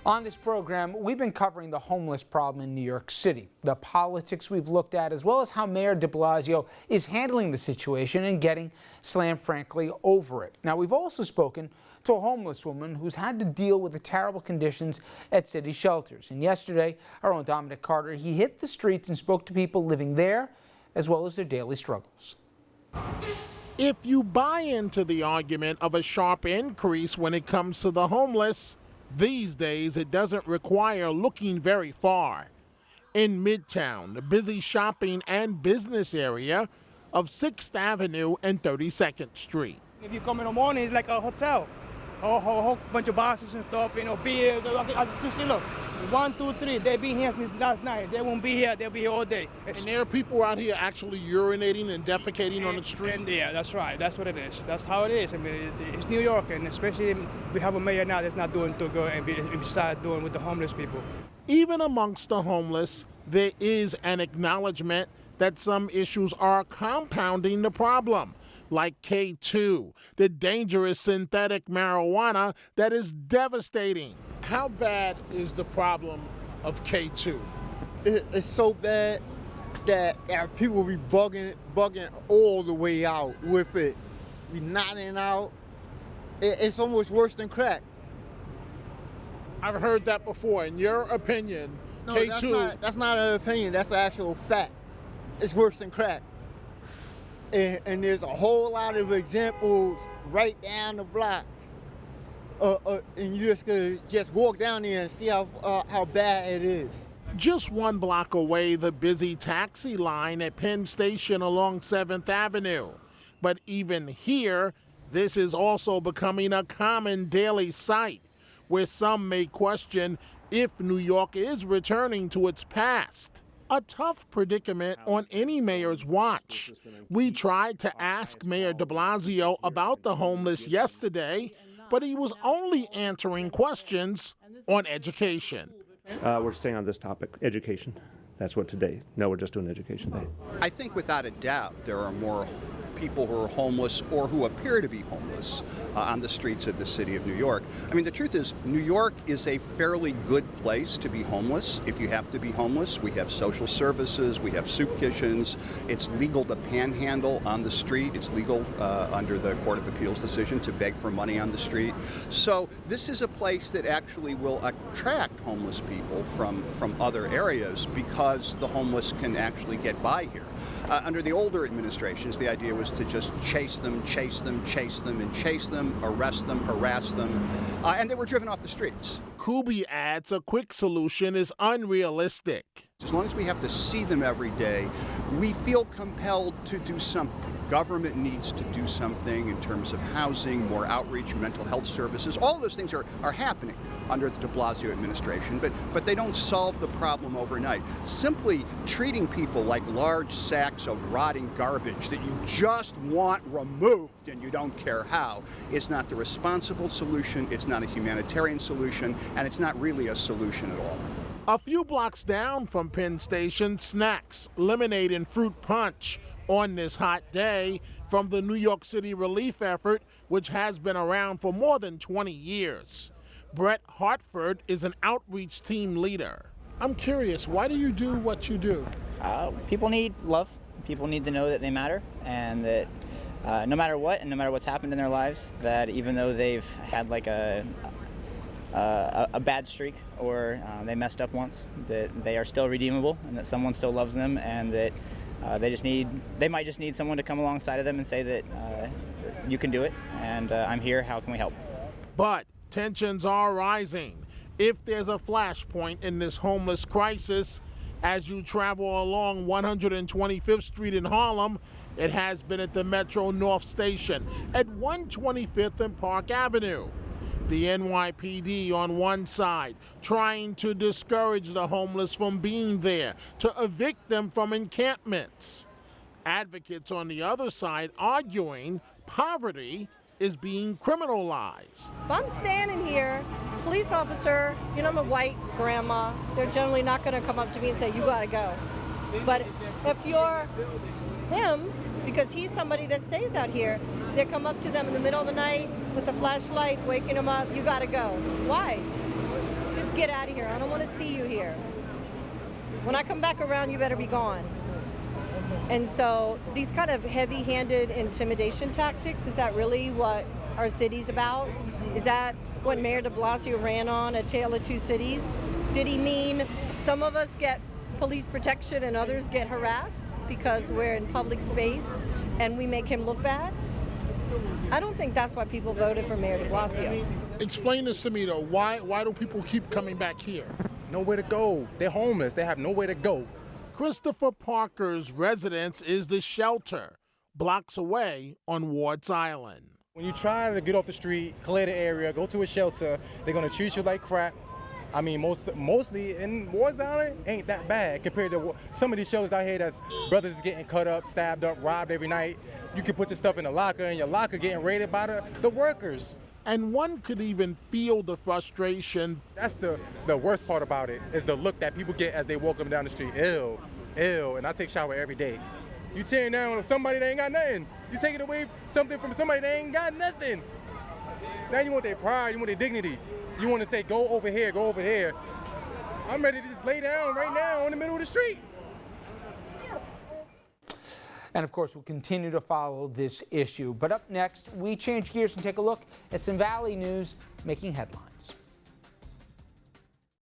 On this program, we've been covering the homeless problem in New York City, the politics we've looked at, as well as how Mayor de Blasio is handling the situation and getting slammed, frankly, over it. Now, we've also spoken to a homeless woman who's had to deal with the terrible conditions at city shelters. And yesterday, our own Dominic Carter, he hit the streets and spoke to people living there, as well as their daily struggles. If you buy into the argument of a sharp increase when it comes to the homeless, these days, it doesn't require looking very far. In Midtown, the busy shopping and business area of 6th Avenue and 32nd Street. If you come in the morning, it's like a hotel. A whole bunch of boxes and stuff, beer. Look, 1, 2, 3, they've been here since last night. They won't be here, they'll be here all day. And there are people out here actually urinating and defecating on the street? Yeah, that's right, that's what it is. That's how it is. I mean, it's New York, and especially we have a mayor now that's not doing too good, and besides doing with the homeless people. Even amongst the homeless, there is an acknowledgement that some issues are compounding the problem, like K2, the dangerous synthetic marijuana that is devastating. How bad is the problem of K2? It's so bad that people be bugging all the way out with it. Be nodding out. It's almost worse than crack. I've heard that before. In your opinion, No, K2... That's not an opinion. That's an actual fact. It's worse than crack. And there's a whole lot of examples right down the block. And you just walk down there and see how bad it is. Just 1 block away, the busy taxi line at Penn Station along 7th Avenue. But even here, this is also becoming a common daily sight, where some may question if New York is returning to its past. A tough predicament on any mayor's watch. We tried to ask Mayor de Blasio about the homeless yesterday, but he was only answering questions on education. We're staying on this topic, education. That's what today. No, we're just doing education day. I think without a doubt there are more people who are homeless or who appear to be homeless on the streets of the city of New York. I mean, the truth is, New York is a fairly good place to be homeless. If you have to be homeless, we have social services, we have soup kitchens. It's legal to panhandle on the street. It's legal under the Court of Appeals decision to beg for money on the street. So this is a place that actually will attract homeless people from other areas because the homeless can actually get by here. Under the older administrations, the idea was to just chase them, arrest them, harass them, and they were driven off the streets. Kubi adds a quick solution is unrealistic. As long as we have to see them every day, we feel compelled to do something. Government needs to do something in terms of housing, more outreach, mental health services. All of those things are happening under the de Blasio administration, but they don't solve the problem overnight. Simply treating people like large sacks of rotting garbage that you just want removed and you don't care how is not the responsible solution, it's not a humanitarian solution, and it's not really a solution at all. A few blocks down from Penn Station, snacks, lemonade, and fruit punch on this hot day from the New York City relief effort, which has been around for more than 20 years. Brett Hartford is an outreach team leader. I'm curious, why do you do what you do? People need love. People need to know that they matter, and that no matter what, and no matter what's happened in their lives, that even though they've had like a bad streak or they messed up once, that they are still redeemable, and that someone still loves them, and that they might just need someone to come alongside of them and say that you can do it, and I'm here, how can we help? But tensions are rising. If there's a flashpoint in this homeless crisis, as you travel along 125th Street in Harlem, it has been at the Metro North Station at 125th and Park Avenue. The NYPD on one side trying to discourage the homeless from being there, to evict them from encampments. Advocates on the other side arguing poverty is being criminalized. If I'm standing here, police officer, I'm a white grandma, they're generally not going to come up to me and say, you got to go. But if you're him, because he's somebody that stays out here, they come up to them in the middle of the night with a flashlight, waking them up, you got to go. Why? Just get out of here. I don't want to see you here. When I come back around, you better be gone. And so these kind of heavy-handed intimidation tactics, is that really what our city's about? Is that what Mayor de Blasio ran on, A Tale of Two Cities? Did he mean some of us get police protection and others get harassed because we're in public space and we make him look bad? I don't think that's why people voted for Mayor de Blasio. Explain this to me, though. Why do people keep coming back here? Nowhere to go. They're homeless. They have nowhere to go. Christopher Parker's residence is the shelter, blocks away on Wards Island. When you try to get off the street, clear the area, go to a shelter, they're going to treat you like crap. I mean, mostly in Wards Island ain't that bad compared to some of these shelters out here that's brothers getting cut up, stabbed up, robbed every night. You can put your stuff in a locker and your locker getting raided by the workers. And one could even feel the frustration. That's the worst part about it, is the look that people get as they walk up and down the street. Ew, ew, and I take a shower every day. You tearing down somebody that ain't got nothing. You taking away something from somebody that ain't got nothing. Now you want their pride, you want their dignity. You want to say, go over here, go over here. I'm ready to just lay down right now in the middle of the street. And of course, we'll continue to follow this issue. But up next, we change gears and take a look at some Valley news making headlines.